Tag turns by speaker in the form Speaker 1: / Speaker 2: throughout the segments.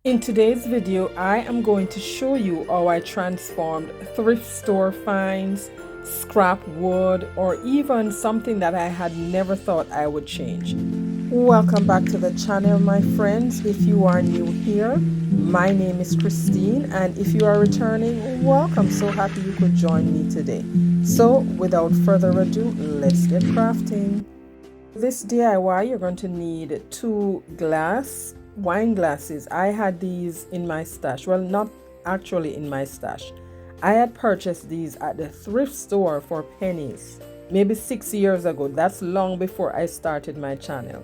Speaker 1: In today's video, I am going to show you how I transformed thrift store finds, scrap wood, or even something that I had never thought I would change. Welcome back to the channel, my friends. If you are new here, my name is Christine, and if you are returning, welcome. So happy you could join me today. So without further ado, let's get crafting. This DIY, you're going to need 2 wine glasses. I had these in my stash. Well, not actually in my stash. I had purchased these at the thrift store for pennies, maybe 6 years ago. That's long before I started my channel.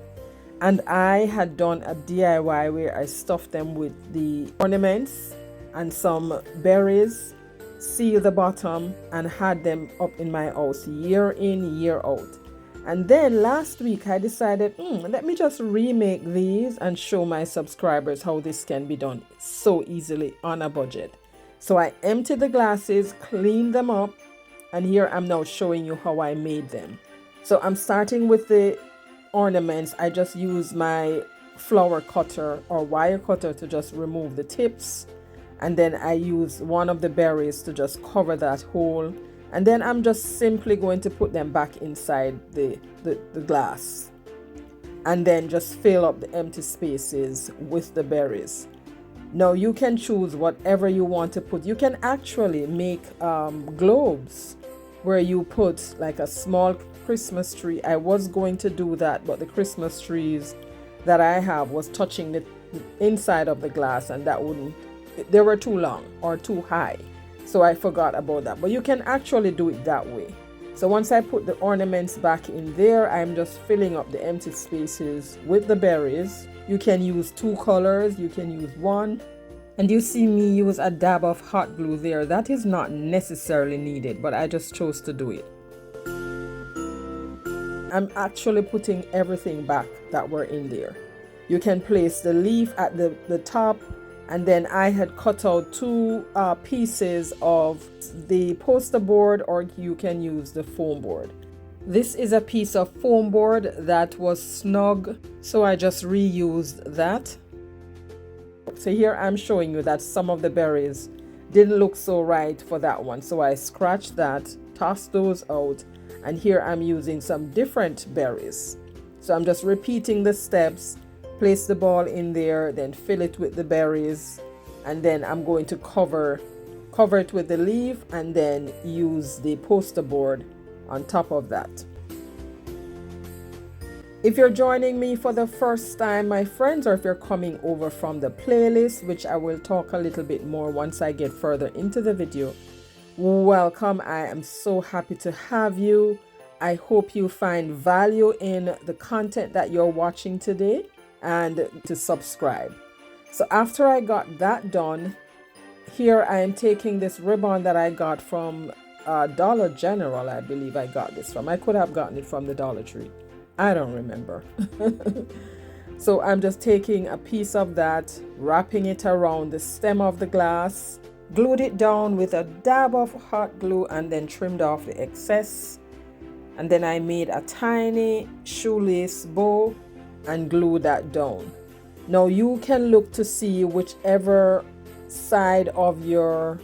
Speaker 1: And I had done a DIY where I stuffed them with the ornaments and some berries, sealed the bottom, and had them up in my house year in, year out. And then last week I decided, let me just remake these and show my subscribers how this can be done so easily on a budget. So I emptied the glasses, cleaned them up, and here I'm now showing you how I made them. So I'm starting with the ornaments. I just use my flower cutter or wire cutter to just remove the tips. And then I use one of the berries to just cover that hole. And then I'm just simply going to put them back inside the glass and then just fill up the empty spaces with the berries. Now you can choose whatever you want to put. You can actually make globes where you put like a small Christmas tree. I was going to do that, but the Christmas trees that I have was touching the inside of the glass, and they were too long or too high. So I forgot about that, but you can actually do it that way. So once I put the ornaments back in there, I'm just filling up the empty spaces with the berries. You can use 2 colors, you can use 1. And you see me use a dab of hot glue there. That is not necessarily needed, but I just chose to do it. I'm actually putting everything back that were in there. You can place the leaf at the top. And then I had cut out 2 pieces of the poster board, or you can use the foam board. This is a piece of foam board that was snug, so I just reused that. So here I'm showing you that some of the berries didn't look so right for that one. So I scratched that, tossed those out, and here I'm using some different berries. So I'm just repeating the steps. Place the ball in there, then fill it with the berries, and then I'm going to cover it with the leaf and then use the poster board on top of that. If you're joining me for the first time, my friends, or if you're coming over from the playlist, which I will talk a little bit more once I get further into the video, welcome. I am so happy to have you. I hope you find value in the content that you're watching today, and to subscribe. So after I got that done, here I am taking this ribbon that I got from Dollar General. I believe I got this from. I could have gotten it from the Dollar Tree. I don't remember. So I'm just taking a piece of that, wrapping it around the stem of the glass, glued it down with a dab of hot glue, and then trimmed off the excess. And then I made a tiny shoelace bow and glue that down. Now you can look to see whichever side of your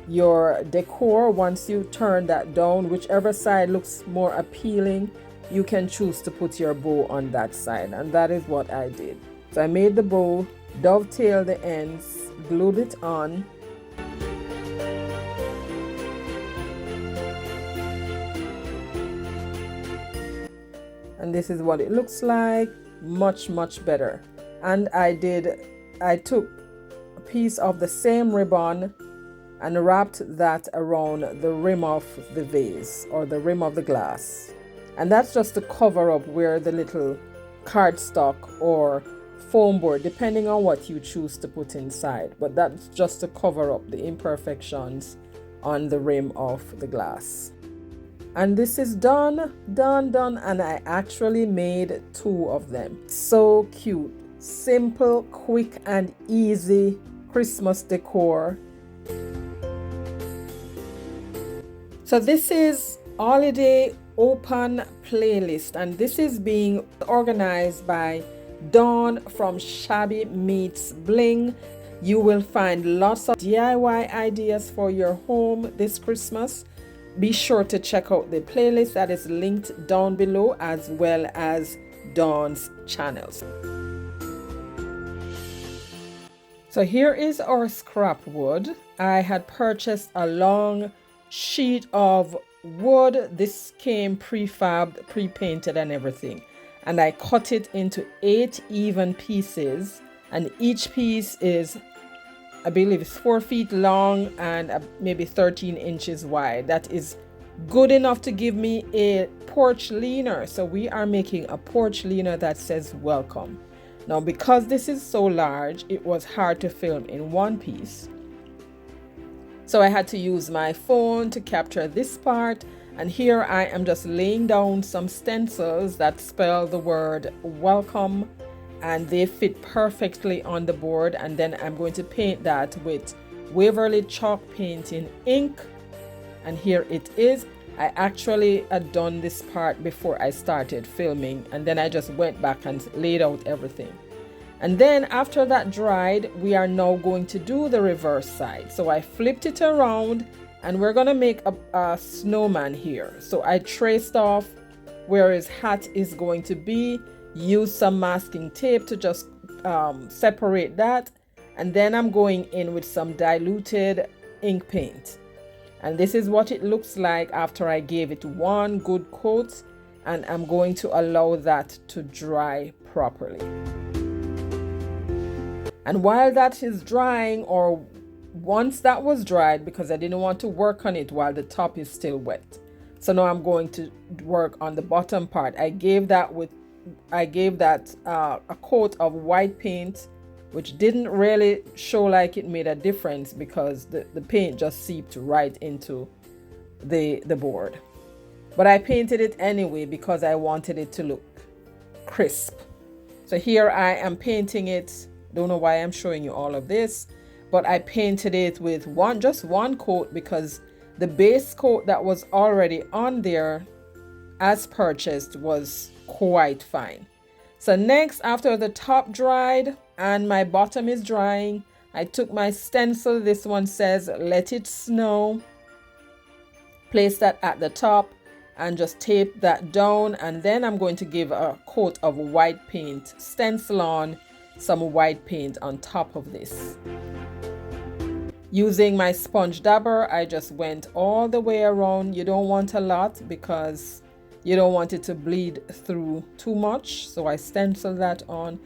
Speaker 1: decor, once you turn that down, whichever side looks more appealing, you can choose to put your bow on that side, and that is what I did. So I made the bow, dovetailed the ends, glued it on. And this is what it looks like. Much better. And I took a piece of the same ribbon and wrapped that around the rim of the vase, or the rim of the glass. And that's just to cover up where the little cardstock or foam board, depending on what you choose to put inside, but that's just to cover up the imperfections on the rim of the glass. And this is done, and I actually made 2 of them. So cute, simple, quick, and easy Christmas decor. So this is Holiday Open Playlist, and this is being organized by Dawn from Shabby Meets Bling. You will find lots of DIY ideas for your home this Christmas. Be sure to check out the playlist that is linked down below, as well as Dawn's channels. So here is our scrap wood. I had purchased a long sheet of wood. This came prefabbed, pre-painted and everything. And I cut it into 8 even pieces. And each piece is, I believe it's 4 feet long and maybe 13 inches wide. That is good enough to give me a porch leaner. So we are making a porch leaner that says welcome. Now, because this is so large, it was hard to film in one piece. So I had to use my phone to capture this part. And here I am just laying down some stencils that spell the word welcome, and they fit perfectly on the board. And then I'm going to paint that with Waverly chalk painting ink. And here it is. I actually had done this part before I started filming, and then I just went back and laid out everything. And then after that dried, we are now going to do the reverse side. So I flipped it around and we're going to make a snowman here. So I traced off where his hat is going to be, use some masking tape to just separate that. And then I'm going in with some diluted ink paint. And this is what it looks like after I gave it one good coat, and I'm going to allow that to dry properly. And while that is drying, or once that was dried, because I didn't want to work on it while the top is still wet. So now I'm going to work on the bottom part. I gave that a coat of white paint, which didn't really show like it made a difference because the paint just seeped right into the board. But I painted it anyway because I wanted it to look crisp. So here I am painting it. Don't know why I'm showing you all of this, but I painted it with just one coat because the base coat that was already on there as purchased was quite fine. So next, after the top dried and my bottom is drying, I took my stencil. This one says let it snow. Place that at the top and just tape that down, and then I'm going to give a coat of white paint, stencil on some white paint on top of this. Using my sponge dabber, I just went all the way around. You don't want a lot because you don't want it to bleed through too much. So I stencil that on.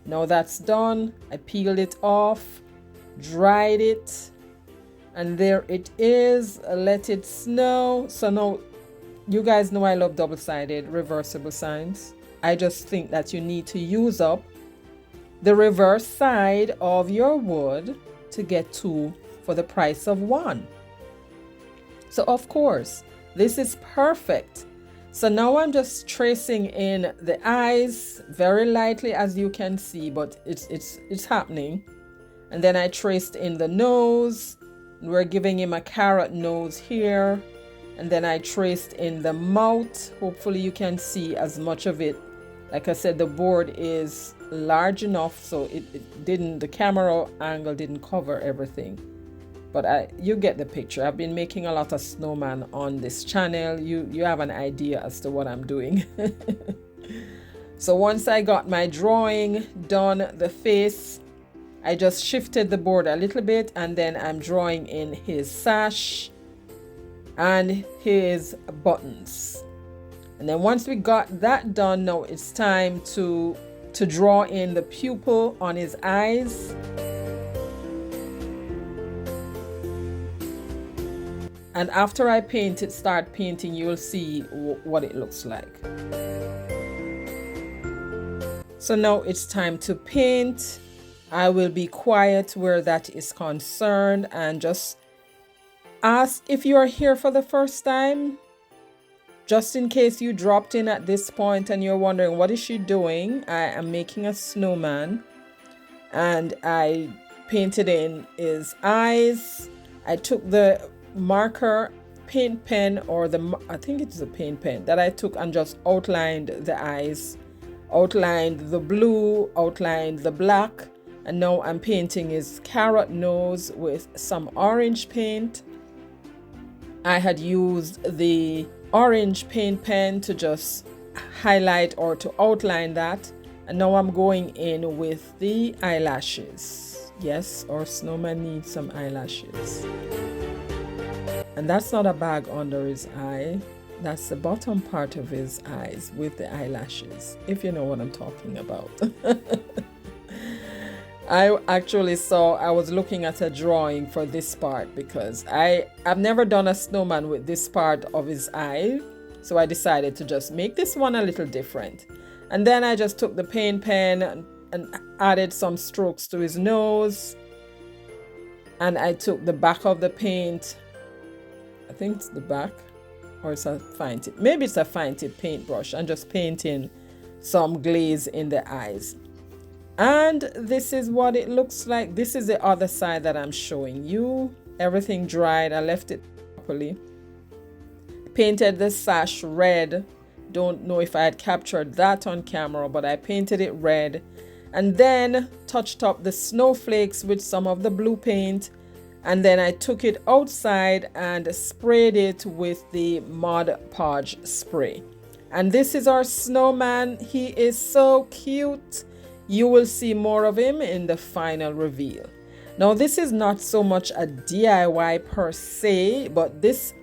Speaker 1: Now that's done. I peeled it off, dried it, and there it is. Let it snow. So now you guys know I love double-sided reversible signs. I just think that you need to use up the reverse side of your wood to get 2 for the price of 1. So of course, this is perfect. So now I'm just tracing in the eyes very lightly, as you can see, but it's happening. And then I traced in the nose. We're giving him a carrot nose here. And then I traced in the mouth. Hopefully you can see as much of it. Like I said, the board is large enough so the camera angle didn't cover everything. But you get the picture. I've been making a lot of snowman on this channel. You have an idea as to what I'm doing. So once I got my drawing done, the face, I just shifted the board a little bit, and then I'm drawing in his sash and his buttons. And then once we got that done, now it's time to draw in the pupil on his eyes. And after I start painting, you'll see what it looks like. So now it's time to paint. I will be quiet where that is concerned and just ask if you are here for the first time, just in case you dropped in at this point and you're wondering, what is she doing? I am making a snowman, and I painted in his eyes. I took the marker paint pen, or I think it's a paint pen that I took and just outlined the eyes, outlined the blue, outlined the black, and now I'm painting his carrot nose with some orange paint. I had used the orange paint pen to just highlight or to outline that, and now I'm going in with the eyelashes. Yes, our snowman needs some eyelashes. And that's not a bag under his eye, that's the bottom part of his eyes with the eyelashes, if you know what I'm talking about. I actually I was looking at a drawing for this part because I've never done a snowman with this part of his eye. So I decided to just make this one a little different. And then I just took the paint pen and added some strokes to his nose. And I took the back of the paint. I think it's the back, or it's a fine tip. Maybe it's a fine tip paintbrush, and just painting some glaze in the eyes. And this is what it looks like. This is the other side that I'm showing you. Everything dried. I left it properly. Painted the sash red. Don't know if I had captured that on camera, but I painted it red. And then touched up the snowflakes with some of the blue paint. And then I took it outside and sprayed it with the Mod Podge spray. And this is our snowman. He is so cute. You will see more of him in the final reveal. Now, this is not so much a DIY per se, but this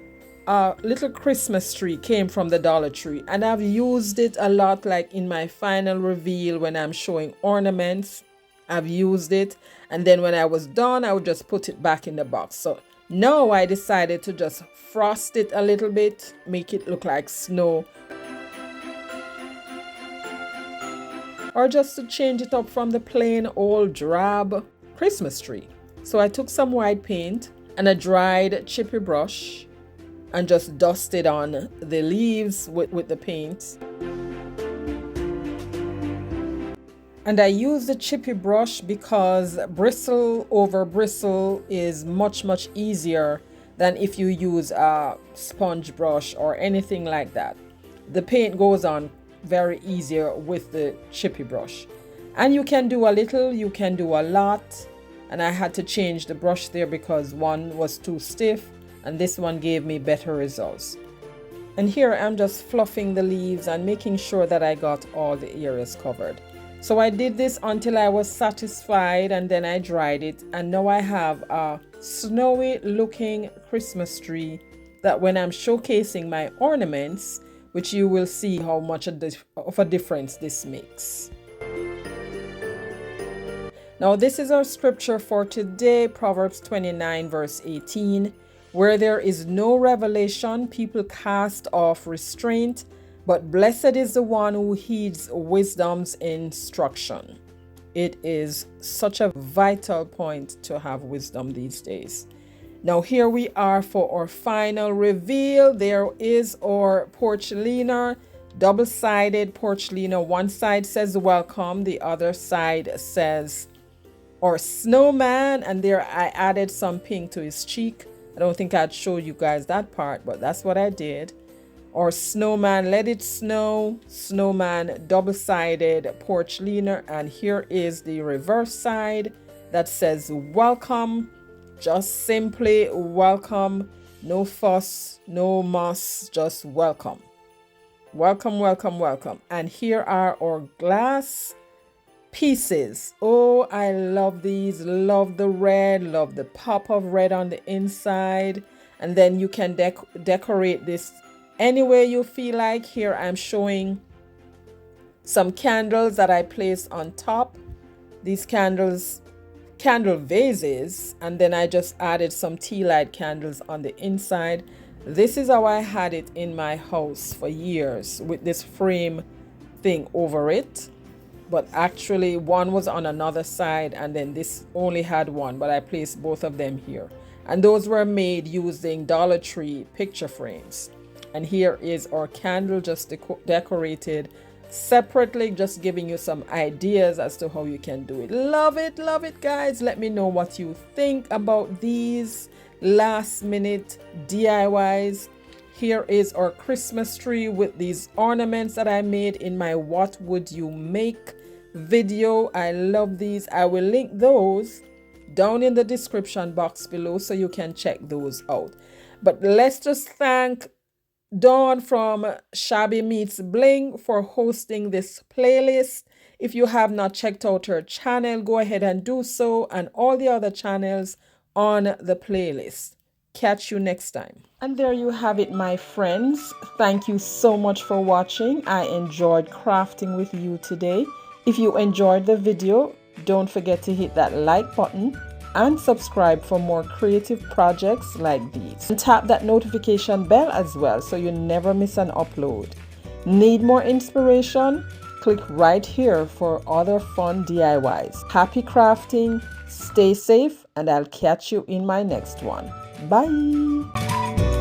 Speaker 1: little Christmas tree came from the Dollar Tree, and I've used it a lot, like in my final reveal when I'm showing ornaments. I've used it, and then when I was done, I would just put it back in the box. So now I decided to just frost it a little bit, make it look like snow, or just to change it up from the plain old drab Christmas tree. So I took some white paint and a dried chippy brush and just dusted on the leaves with the paint. And I use the chippy brush because bristle over bristle is much easier than if you use a sponge brush or anything like that. The paint goes on very easier with the chippy brush, and you can do a little, you can do a lot. And I had to change the brush there because one was too stiff and this one gave me better results. And here I'm just fluffing the leaves and making sure that I got all the areas covered. So I did this until I was satisfied, and then I dried it, and now I have a snowy looking Christmas tree that when I'm showcasing my ornaments, which you will see how much of a difference this makes. Now this is our scripture for today, Proverbs 29 verse 18. Where there is no revelation, people cast off restraint, but blessed is the one who heeds wisdom's instruction. It is such a vital point to have wisdom these days. Now here we are for our final reveal. There is our porch leaner, double-sided porch leaner. One side says welcome, the other side says our snowman, and there I added some pink to his cheek. I don't think I'd show you guys that part, but that's what I did. Or snowman, let it snow, snowman, double-sided porch leaner. And here is the reverse side that says welcome. Just simply welcome. No fuss, no muss, just welcome. Welcome, welcome, welcome. And here are our glass pieces. Oh, I love these. Love the red, love the pop of red on the inside. And then you can decorate this any way you feel like. Here I'm showing some candles that I placed on top. These candle vases, and then I just added some tea light candles on the inside. This is how I had it in my house for years, with this frame thing over it. But actually one was on another side, and then this only had one, but I placed both of them here. And those were made using Dollar Tree picture frames. And here is our candle just decorated separately, just giving you some ideas as to how you can do it. Love it, guys. Let me know what you think about these. last minute DIYs. Here is our Christmas tree with these ornaments that I made in my What Would You Make video. I love these. I will link those down in the description box below so you can check those out. But let's just thank Dawn from Shabby Meets Bling for hosting this playlist. If you have not checked out her channel, go ahead and do so, and all the other channels on the playlist. Catch you next time. And there you have it, my friends. Thank you so much for watching. I enjoyed crafting with you today. If you enjoyed the video, don't forget to hit that like button and subscribe for more creative projects like these. And tap that notification bell as well so you never miss an upload. Need more inspiration? Click right here for other fun DIYs. Happy crafting, stay safe, and I'll catch you in my next one. Bye!